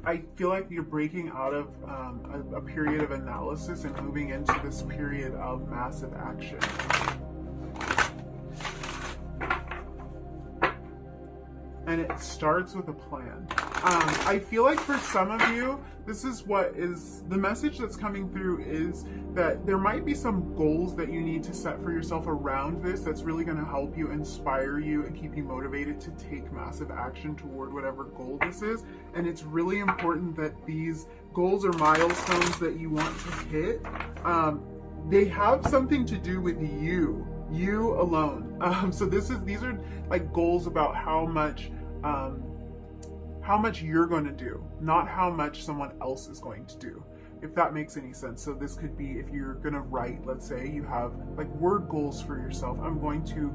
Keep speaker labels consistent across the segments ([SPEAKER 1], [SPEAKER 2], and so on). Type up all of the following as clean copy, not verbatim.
[SPEAKER 1] I feel like you're breaking out of a period of analysis and moving into this period of massive action. And it starts with a plan. I feel like for some of you, this is what is the message that's coming through, is that there might be some goals that you need to set for yourself around this that's really going to help you, inspire you, and keep you motivated to take massive action toward whatever goal this is. And it's really important that these goals or milestones that you want to hit, they have something to do with you alone. So these are like goals about how much you're going to do, not how much someone else is going to do, if that makes any sense. So this could be, if you're going to write, let's say you have like word goals for yourself. I'm going to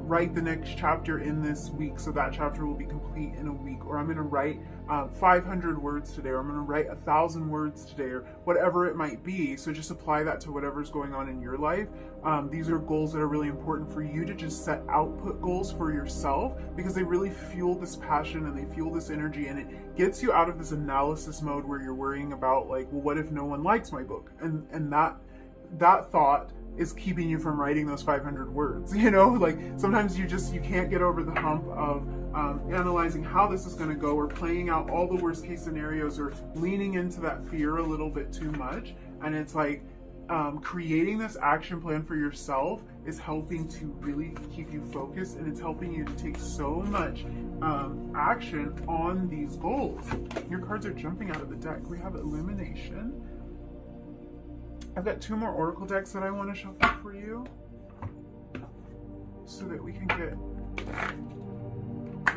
[SPEAKER 1] write the next chapter in this week, so that chapter will be complete in a week. Or I'm going to write 500 words today, or I'm going to write 1,000 words today, or whatever it might be. So just apply that to whatever's going on in your life. These are goals that are really important for you to just set output goals for yourself, because they really fuel this passion and they fuel this energy, and it gets you out of this analysis mode where you're worrying about like, well, what if no one likes my book? And that thought is keeping you from writing those 500 words, you know? Like sometimes you can't get over the hump of analyzing how this is going to go, or playing out all the worst case scenarios, or leaning into that fear a little bit too much. And it's like creating this action plan for yourself is helping to really keep you focused, and it's helping you to take so much action on these goals. Your cards are jumping out of the deck. We have Illumination. I've got 2 more oracle decks that I want to shuffle for you, so that we can get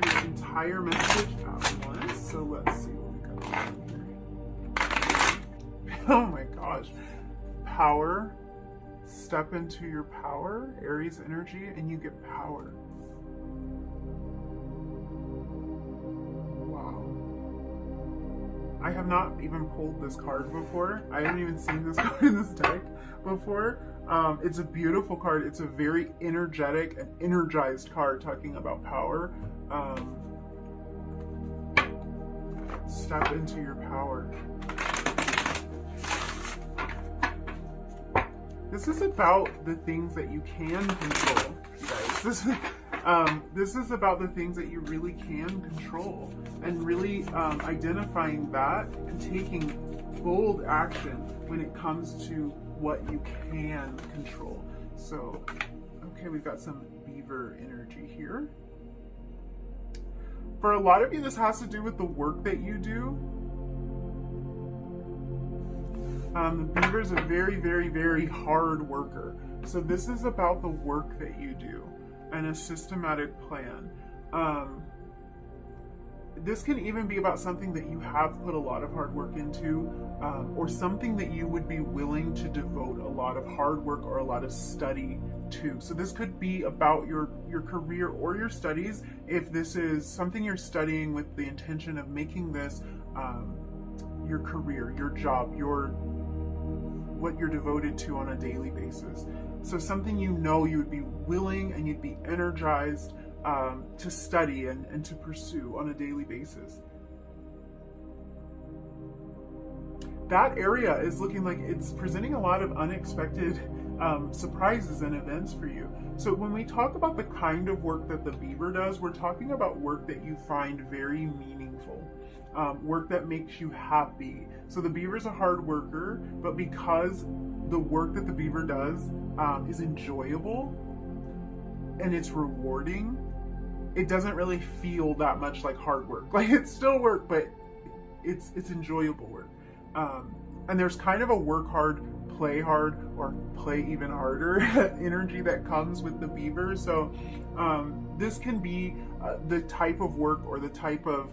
[SPEAKER 1] the entire message at once. So let's see what we got here. Oh my gosh. Power. Step into your power, Aries energy, and you get power. Wow. I have not even pulled this card before. I haven't even seen this card in this deck before. It's a beautiful card. It's a very energetic and energized card talking about power. Step into your power. This is about the things that you can control, you guys. This is about the things that you really can control, and really identifying that and taking bold action when it comes to what you can control. So, okay, we've got some beaver energy here. For a lot of you, this has to do with the work that you do. The beaver is a very, very, very hard worker. So this is about the work that you do and a systematic plan. This can even be about something that you have put a lot of hard work into, or something that you would be willing to devote a lot of hard work or a lot of study to. So this could be about your career or your studies. If this is something you're studying with the intention of making this your career, your job, what you're devoted to on a daily basis. So something you would be willing and you'd be energized to study and to pursue on a daily basis. That area is looking like it's presenting a lot of unexpected surprises and events for you. So when we talk about the kind of work that the beaver does, we're talking about work that you find very meaningful. Work that makes you happy. So the beaver's a hard worker, but because the work that the beaver does is enjoyable and it's rewarding, it doesn't really feel that much like hard work. Like it's still work, but it's enjoyable work. And there's kind of a work hard, play hard, or play even harder energy that comes with the beaver. So this can be the type of work or the type of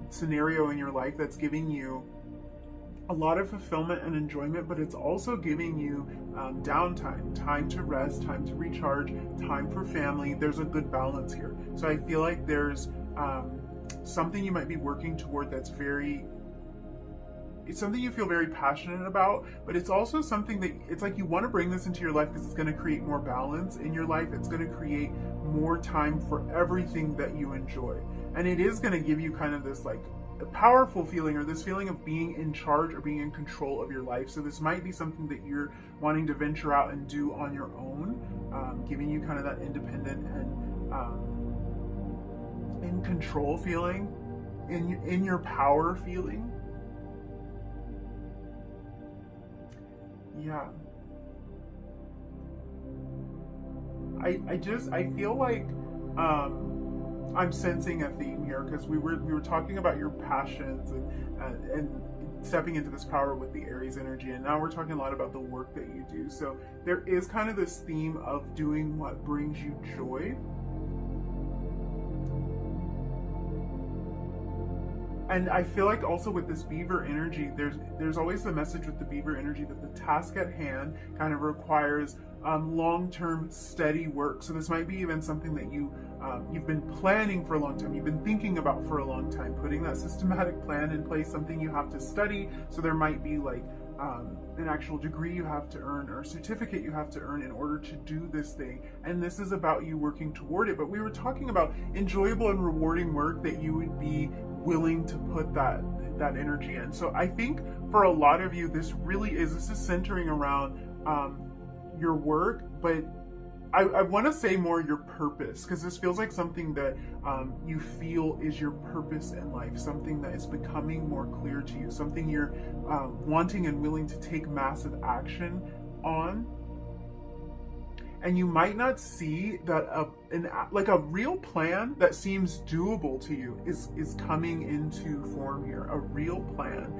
[SPEAKER 1] scenario in your life that's giving you a lot of fulfillment and enjoyment, but it's also giving you downtime, time to rest, time to recharge, time for family. There's a good balance here. So I feel like there's something you might be working toward that's it's something you feel very passionate about, but it's also something that it's like you want to bring this into your life because it's going to create more balance in your life. It's going to create more time for everything that you enjoy. And it is going to give you kind of this like powerful feeling, or this feeling of being in charge or being in control of your life. So this might be something that you're wanting to venture out and do on your own, giving you kind of that independent and in control feeling, in your power feeling. Yeah. I feel like I'm sensing a theme here, because we were talking about your passions and stepping into this power with the Aries energy, and now we're talking a lot about the work that you do. So there is kind of this theme of doing what brings you joy. And I feel like also with this beaver energy, there's always the message with the beaver energy that the task at hand kind of requires long-term steady work. So this might be even something that you've been planning for a long time, you've been thinking about for a long time, putting that systematic plan in place, something you have to study. So there might be like an actual degree you have to earn, or a certificate you have to earn in order to do this thing. And this is about you working toward it. But we were talking about enjoyable and rewarding work that you would be willing to put that energy in. So I think for a lot of you, this is centering around your work, but I want to say more your purpose, because this feels like something that you feel is your purpose in life, something that is becoming more clear to you, something you're wanting and willing to take massive action on. And you might not see that a real plan that seems doable to you is coming into form here. A real plan,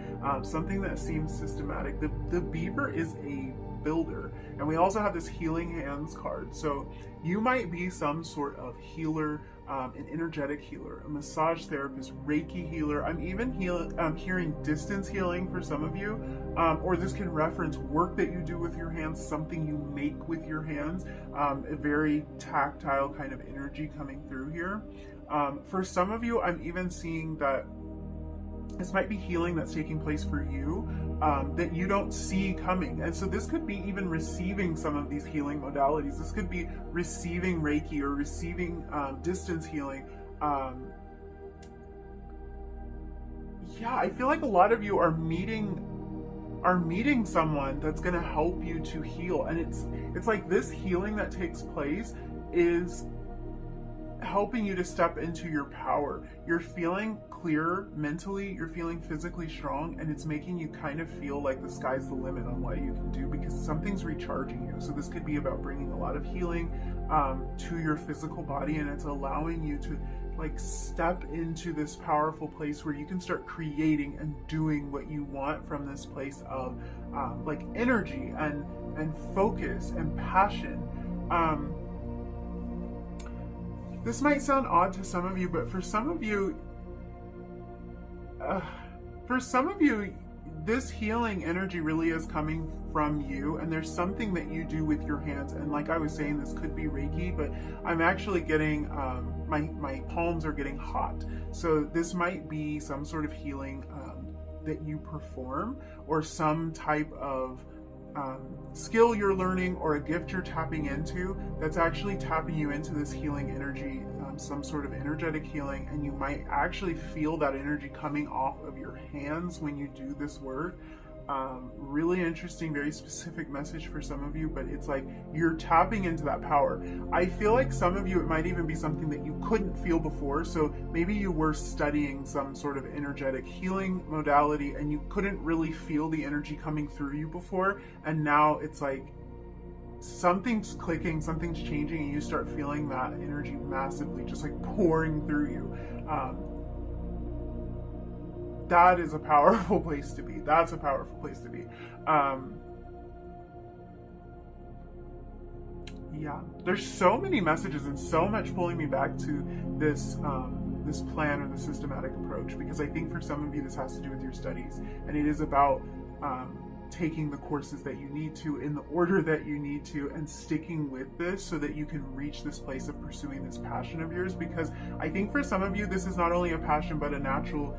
[SPEAKER 1] something that seems systematic. The beaver is a builder, and we also have this healing hands card. So you might be some sort of healer, an energetic healer, a massage therapist, Reiki healer. I'm even hearing distance healing for some of you, or this can reference work that you do with your hands, something you make with your hands, a very tactile kind of energy coming through here. For some of you, I'm even seeing that this might be healing that's taking place for you that you don't see coming. And so this could be even receiving some of these healing modalities. This could be receiving Reiki or receiving distance healing. Yeah, I feel like a lot of you are meeting someone that's going to help you to heal. And it's like this healing that takes place is helping you to step into your power. You're feeling clearer mentally, you're feeling physically strong, and it's making you kind of feel like the sky's the limit on what you can do, because something's recharging you. So this could be about bringing a lot of healing to your physical body, and it's allowing you to like step into this powerful place where you can start creating and doing what you want from this place of like energy and focus and passion. This might sound odd to some of you, but for some of you, this healing energy really is coming from you, and there's something that you do with your hands. And like I was saying, this could be Reiki, but I'm actually getting, my palms are getting hot. So this might be some sort of healing that you perform, or some type of skill you're learning, or a gift you're tapping into that's actually tapping you into this healing energy, some sort of energetic healing. And you might actually feel that energy coming off of your hands when you do this work. Really interesting, very specific message for some of you, but it's like you're tapping into that power. I feel like some of you, it might even be something that you couldn't feel before. So maybe you were studying some sort of energetic healing modality and you couldn't really feel the energy coming through you before, and now it's like something's clicking, something's changing, and you start feeling that energy massively just like pouring through you. That is a powerful place to be. That's a powerful place to be. Yeah, there's so many messages and so much pulling me back to this this plan or the systematic approach, because I think for some of you this has to do with your studies, and it is about taking the courses that you need to in the order that you need to, and sticking with this so that you can reach this place of pursuing this passion of yours. Because I think for some of you, this is not only a passion, but a natural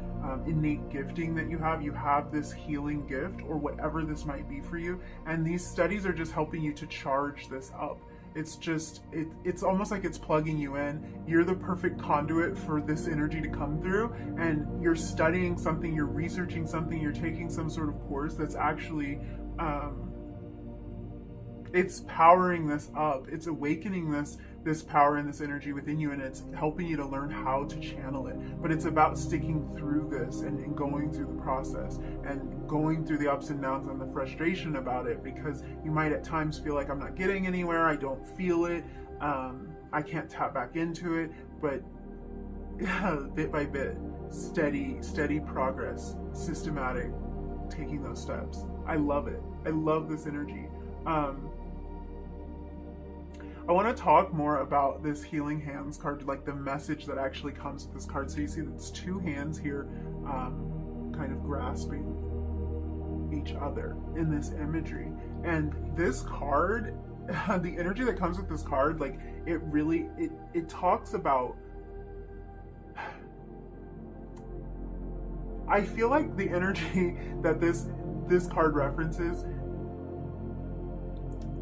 [SPEAKER 1] innate gifting that you have. You have this healing gift, or whatever this might be for you, and these studies are just helping you to charge this up. It's just, it's almost like it's plugging you in. You're the perfect conduit for this energy to come through, and you're studying something, you're researching something, you're taking some sort of course that's actually, it's powering this up. It's awakening this power and this energy within you, and it's helping you to learn how to channel it. But it's about sticking through this and going through the process and going through the ups and downs and the frustration about it, because you might at times feel like, I'm not getting anywhere, I don't feel it, I can't tap back into it. But bit by bit, steady progress, systematic, taking those steps. I love it. I love this energy. I want to talk more about this Healing Hands card, like the message that actually comes with this card. So you see it's two hands here, kind of grasping each other in this imagery. And this card, the energy that comes with this card, like it really, it talks about, I feel like the energy that this card references,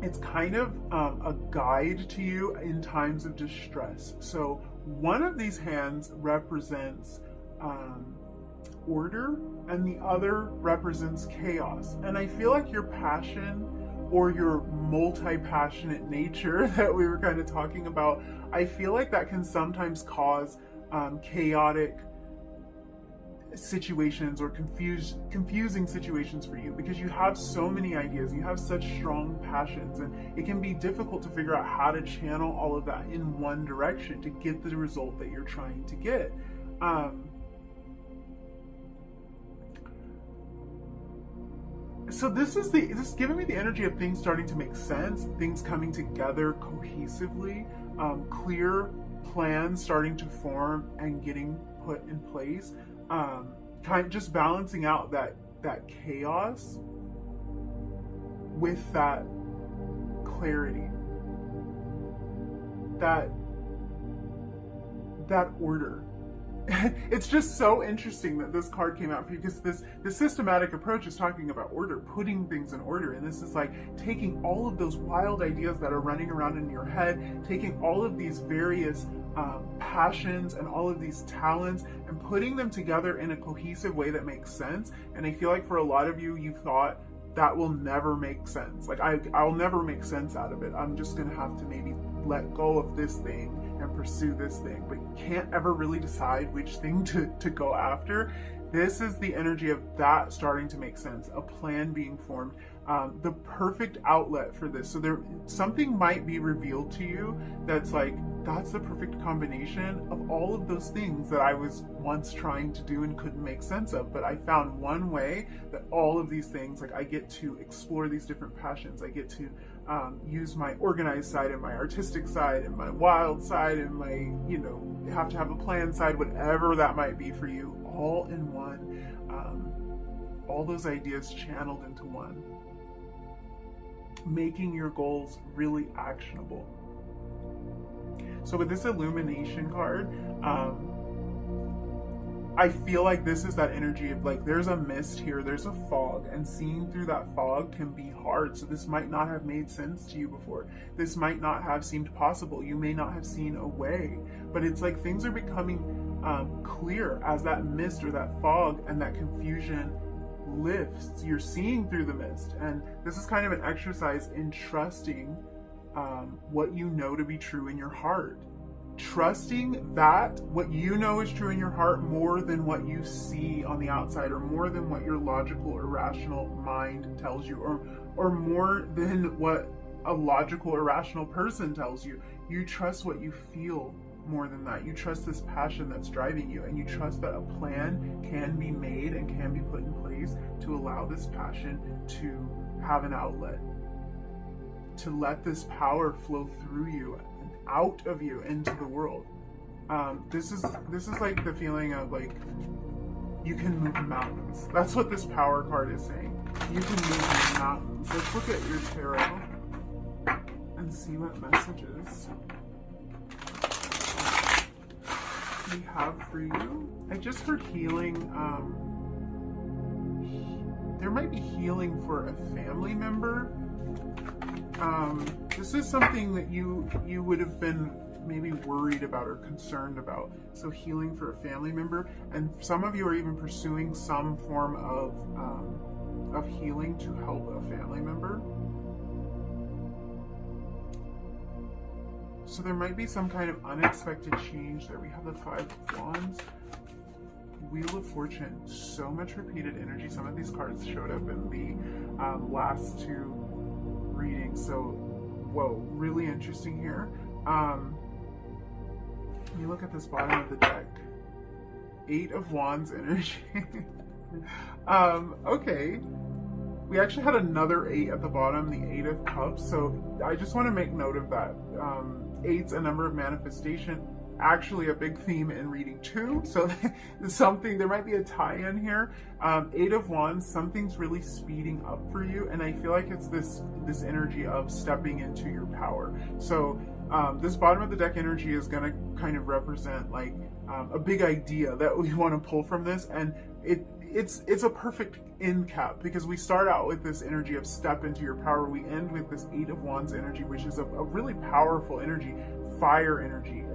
[SPEAKER 1] it's kind of a guide to you in times of distress. So one of these hands represents order, and the other represents chaos. And I feel like your passion, or your multi-passionate nature that we were kind of talking about, I feel like that can sometimes cause chaotic situations or confusing situations for you, because you have so many ideas, you have such strong passions, and it can be difficult to figure out how to channel all of that in one direction to get the result that you're trying to get. So this is giving me the energy of things starting to make sense, things coming together cohesively, clear plans starting to form and getting put in place. Kind of just balancing out that chaos with that clarity, that order. It's just so interesting that this card came out for you, because this systematic approach is talking about order, putting things in order. And this is like taking all of those wild ideas that are running around in your head, taking all of these various passions and all of these talents and putting them together in a cohesive way that makes sense. And I feel like for a lot of you, you've thought, that will never make sense. Like I'll never make sense out of it. I'm just gonna have to maybe let go of this thing and pursue this thing, but you can't ever really decide which thing to go after. This is the energy of that starting to make sense, a plan being formed, the perfect outlet for this. So something might be revealed to you that's like, that's the perfect combination of all of those things that I was once trying to do and couldn't make sense of. But I found one way that all of these things, like I get to explore these different passions. I get to use my organized side and my artistic side and my wild side and my, have to have a plan side, whatever that might be for you, all in one. All those ideas channeled into one, making your goals really actionable. So with this illumination card, I feel like this is that energy of like, there's a mist here, there's a fog, and seeing through that fog can be hard. So this might not have made sense to you before. This might not have seemed possible. You may not have seen a way, but it's like things are becoming clear as that mist or that fog and that confusion lifts. You're seeing through the mist. And this is kind of an exercise in trusting what you know to be true in your heart. Trusting that what you know is true in your heart more than what you see on the outside, or more than what your logical or rational mind tells you, or more than what a logical or rational person tells you. You trust what you feel more than that. You trust this passion that's driving you, and you trust that a plan can be made and can be put in place to allow this passion to have an outlet, to let this power flow through you and out of you into the world. This is like the feeling of like, you can move mountains. That's what this power card is saying. You can move mountains. Let's look at your tarot and see what messages we have for you. I just heard healing. There might be healing for a family member. This is something that you would have been maybe worried about or concerned about. So healing for a family member, and some of you are even pursuing some form of healing to help a family member. So there might be some kind of unexpected change there. We have the Five of Wands, Wheel of Fortune, so much repeated energy. Some of these cards showed up in the last two readings. So, whoa, really interesting here. When you look at this bottom of the deck, Eight of Wands energy. Okay. We actually had another 8 at the bottom, the Eight of Cups. So I just want to make note of that. 8's a number of manifestation, actually a big theme in reading 2. So something, there might be a tie-in here. 8 of Wands, something's really speeding up for you. And I feel like it's this energy of stepping into your power. So this bottom of the deck energy is going to kind of represent like a big idea that we want to pull from this. And it's a perfect end cap, because we start out with this energy of step into your power. We end with this Eight of Wands energy, which is a really powerful energy, fire energy.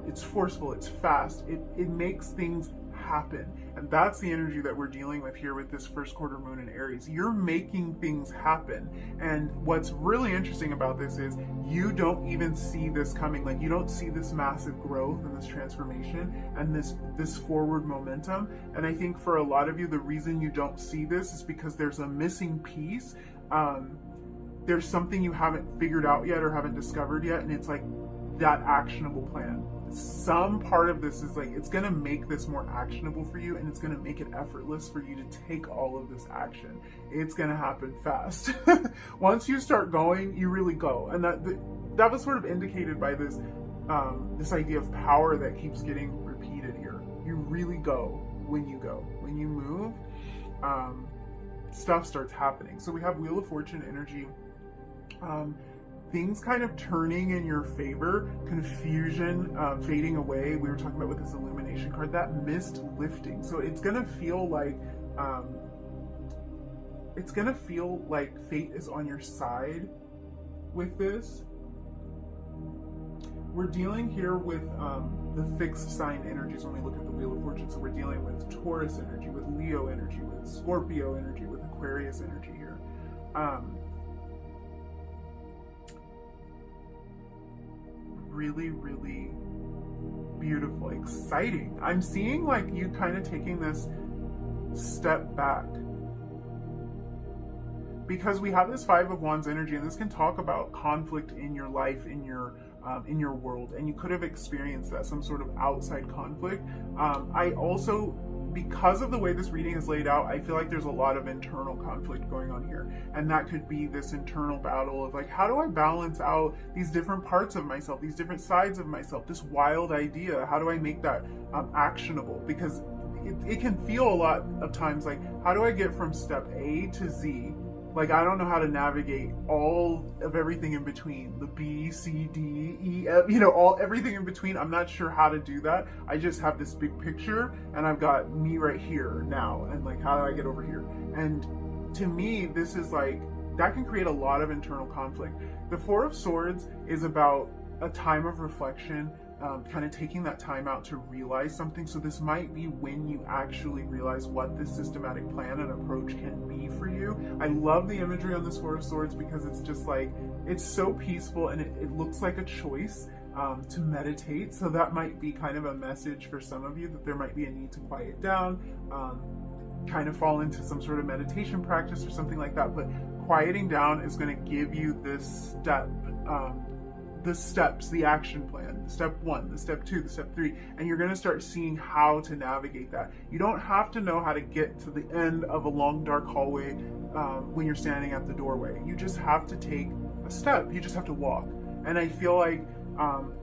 [SPEAKER 1] It's forceful, it's fast, it makes things happen. And that's the energy that we're dealing with here with this first quarter moon in Aries. You're making things happen. And what's really interesting about this is you don't even see this coming. Like, you don't see this massive growth and this transformation and this forward momentum. And I think for a lot of you, the reason you don't see this is because there's a missing piece. There's something you haven't figured out yet or haven't discovered yet. And it's like that actionable plan. Some part of this is like, it's going to make this more actionable for you, and it's going to make it effortless for you to take all of this action. It's going to happen fast. Once you start going, you really go. And that was sort of indicated by this idea of power that keeps getting repeated here. You really go. When you move, stuff starts happening. So we have Wheel of Fortune energy. Things kind of turning in your favor, confusion fading away. We were talking about with this illumination card, that mist lifting. So it's gonna feel like fate is on your side with this. We're dealing here with the fixed sign energies when we look at the Wheel of Fortune. So we're dealing with Taurus energy, with Leo energy, with Scorpio energy, with Aquarius energy here. Really, really beautiful, exciting. I'm seeing like you kind of taking this step back, because we have this Five of Wands energy, and this can talk about conflict in your life, in your world, and you could have experienced that, some sort of outside conflict. I also, because of the way this reading is laid out, I feel like there's a lot of internal conflict going on here. And that could be this internal battle of like, how do I balance out these different parts of myself, these different sides of myself, this wild idea? How do I make that actionable? Because it can feel a lot of times like, how do I get from step A to Z? Like, I don't know how to navigate all of everything in between, the B, C, D, E, F, everything in between. I'm not sure how to do that. I just have this big picture, and I've got me right here now, and like, how do I get over here? And to me, this is like, that can create a lot of internal conflict. The Four of Swords is about a time of reflection, kind of taking that time out to realize something. So this might be when you actually realize what this systematic plan and approach can be for you. I love the imagery on this Four of Swords because it's just like, it's so peaceful, and it looks like a choice to meditate. So that might be kind of a message for some of you, that there might be a need to quiet down, kind of fall into some sort of meditation practice or something like that. But quieting down is going to give you this step, the steps, the action plan, the step 1, the step 2, the step 3, and you're going to start seeing how to navigate that. You don't have to know how to get to the end of a long dark hallway when you're standing at the doorway. You just have to take a step. You just have to walk. And I feel like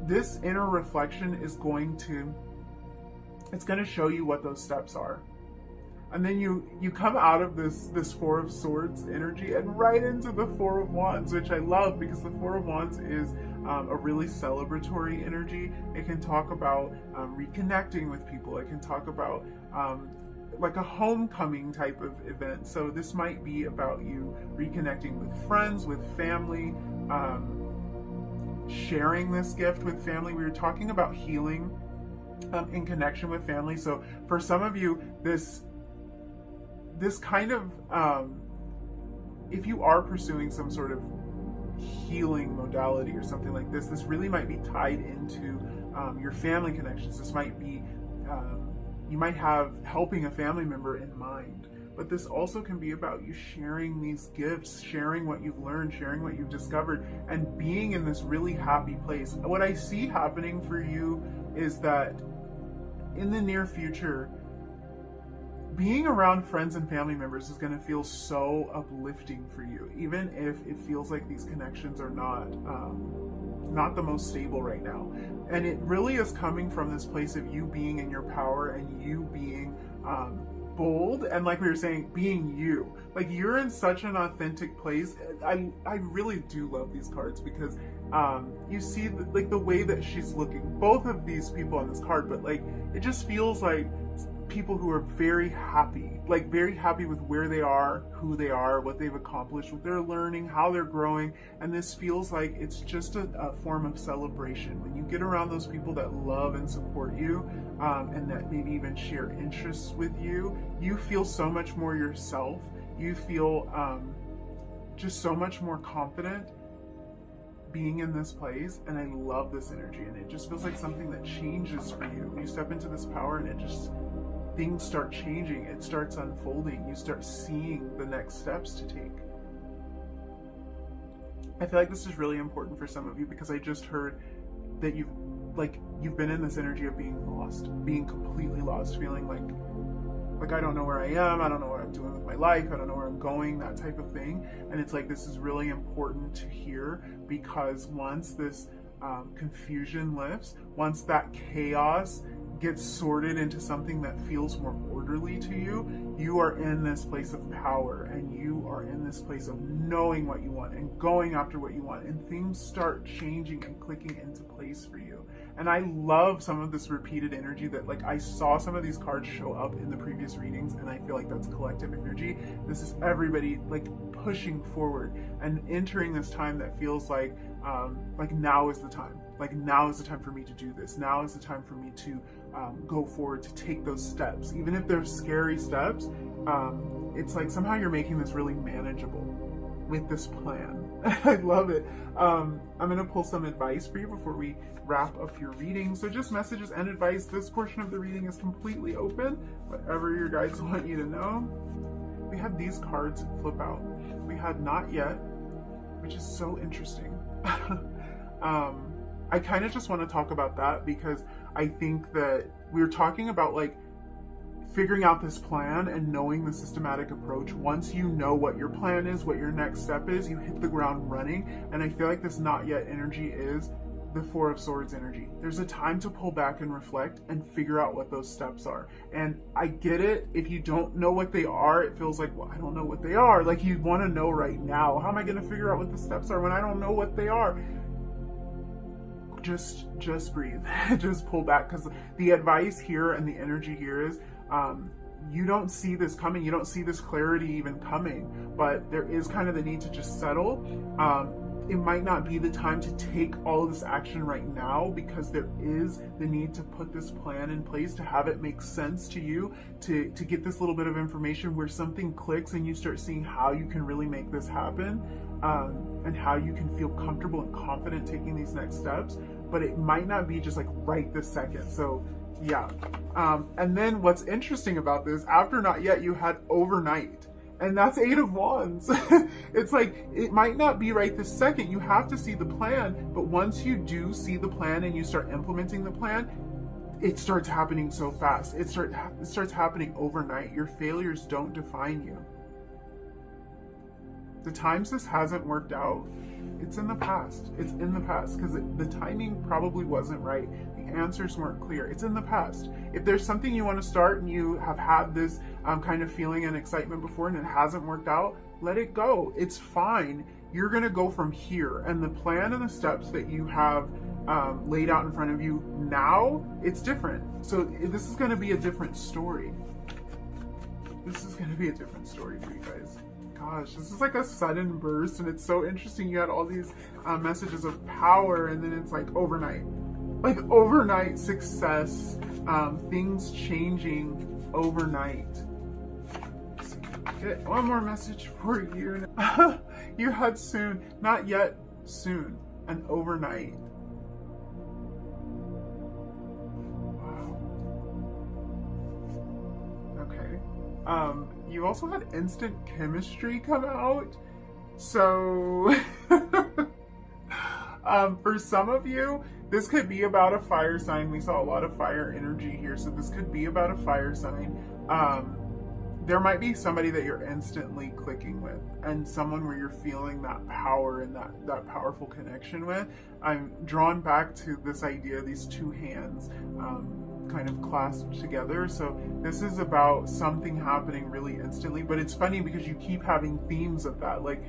[SPEAKER 1] this inner reflection is going to show you what those steps are. And then you come out of this Four of Swords energy and right into the Four of Wands, which I love, because the Four of Wands is a really celebratory energy. It can talk about reconnecting with people. It can talk about like a homecoming type of event. So this might be about you reconnecting with friends, with family, sharing this gift with family. We were talking about healing in connection with family. So for some of you, this kind of, if you are pursuing some sort of healing modality or something like this really might be tied into your family connections. This might be, you might have helping a family member in mind, but this also can be about you sharing these gifts, sharing what you've learned, sharing what you've discovered, and being in this really happy place. What I see happening for you is that in the near future, being around friends and family members is going to feel so uplifting for you, even if it feels like these connections are not the most stable right now. And it really is coming from this place of you being in your power and you being bold, and like we were saying, being you. Like, you're in such an authentic place. I really do love these cards because you see the way that she's looking, both of these people on this card, but like it just feels like people who are very happy, like very happy with where they are, who they are, what they've accomplished, what they're learning, how they're growing. And this feels like it's just a form of celebration. When you get around those people that love and support you, and that maybe even share interests with you, you feel so much more yourself. You feel just so much more confident being in this place. And I love this energy, and it just feels like something that changes for you. You step into this power and it just, things start changing, it starts unfolding, you start seeing the next steps to take. I feel like this is really important for some of you because I just heard that you've been in this energy of being lost, being completely lost, feeling like I don't know where I am, I don't know what I'm doing with my life, I don't know where I'm going, that type of thing. And it's like, this is really important to hear, because once this confusion lifts, once that chaos gets sorted into something that feels more orderly to you, you are in this place of power, and you are in this place of knowing what you want and going after what you want, and things start changing and clicking into place for you. And I love some of this repeated energy that, like, I saw some of these cards show up in the previous readings, and I feel like that's collective energy. This is everybody like pushing forward and entering this time that feels like now is the time. Like, now is the time for me to do this. Now is the time for me to go forward, to take those steps. Even if they're scary steps, it's like somehow you're making this really manageable with this plan. I love it. I'm going to pull some advice for you before we wrap up your reading. So just messages and advice. This portion of the reading is completely open. Whatever your guides want you to know. We had these cards flip out. We had not yet, which is so interesting. I kind of just want to talk about that because I think that we're talking about like figuring out this plan and knowing the systematic approach. Once you know what your plan is, what your next step is, you hit the ground running. And I feel like this not yet energy is the Four of Swords energy. There's a time to pull back and reflect and figure out what those steps are. And I get it. If you don't know what they are, it feels like, well, I don't know what they are. Like, you want to know right now. How am I going to figure out what the steps are when I don't know what they are? Just breathe. Just pull back, because the advice here and the energy here is you don't see this coming. You don't see this clarity even coming, but there is kind of the need to just settle. It might not be the time to take all of this action right now, because there is the need to put this plan in place, to have it make sense to you, to get this little bit of information where something clicks and you start seeing how you can really make this happen, and how you can feel comfortable and confident taking these next steps. But it might not be just like right this second. So yeah. And then what's interesting about this, after not yet, you had overnight. And that's Eight of Wands. It's like, it might not be right this second. You have to see the plan. But once you do see the plan and you start implementing the plan, it starts happening so fast. It starts happening overnight. Your failures don't define you. The times this hasn't worked out, it's in the past. It's in the past, because the timing probably wasn't right. The answers weren't clear. It's in the past. If there's something you want to start and you have had this kind of feeling and excitement before and it hasn't worked out, let it go. It's fine. You're going to go from here. And the plan and the steps that you have laid out in front of you now, it's different. So this is going to be a different story. This is going to be a different story for you guys. Gosh, this is like a sudden burst, and it's so interesting. You had all these messages of power, and then it's like overnight. Like overnight success, things changing overnight. Let's see. Get one more message for you. You had soon, not yet, soon, and overnight. Wow. Okay. You also had instant chemistry come out. So, for some of you, this could be about a fire sign. We saw a lot of fire energy here, so this could be about a fire sign. There might be somebody that you're instantly clicking with, and someone where you're feeling that power and that powerful connection with. I'm drawn back to this idea, these two hands kind of clasped together. So this is about something happening really instantly, but it's funny because you keep having themes of that. Like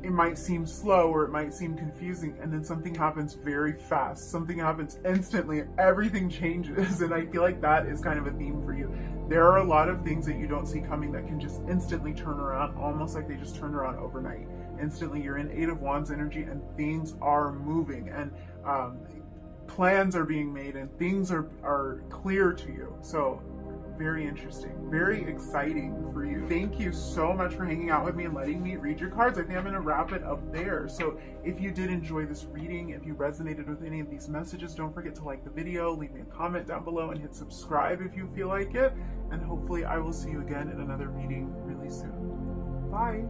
[SPEAKER 1] it might seem slow or it might seem confusing, and then something happens very fast. Something happens instantly, and everything changes. And I feel like that is kind of a theme for you. There are a lot of things that you don't see coming that can just instantly turn around, almost like they just turn around overnight. Instantly, you're in Eight of Wands energy, and things are moving, and plans are being made, and things are clear to you. So very interesting, very exciting for you. Thank you so much for hanging out with me and letting me read your cards. I think I'm going to wrap it up there. So if you did enjoy this reading, if you resonated with any of these messages, don't forget to like the video, leave me a comment down below, and hit subscribe if you feel like it. And hopefully I will see you again in another reading really soon. Bye.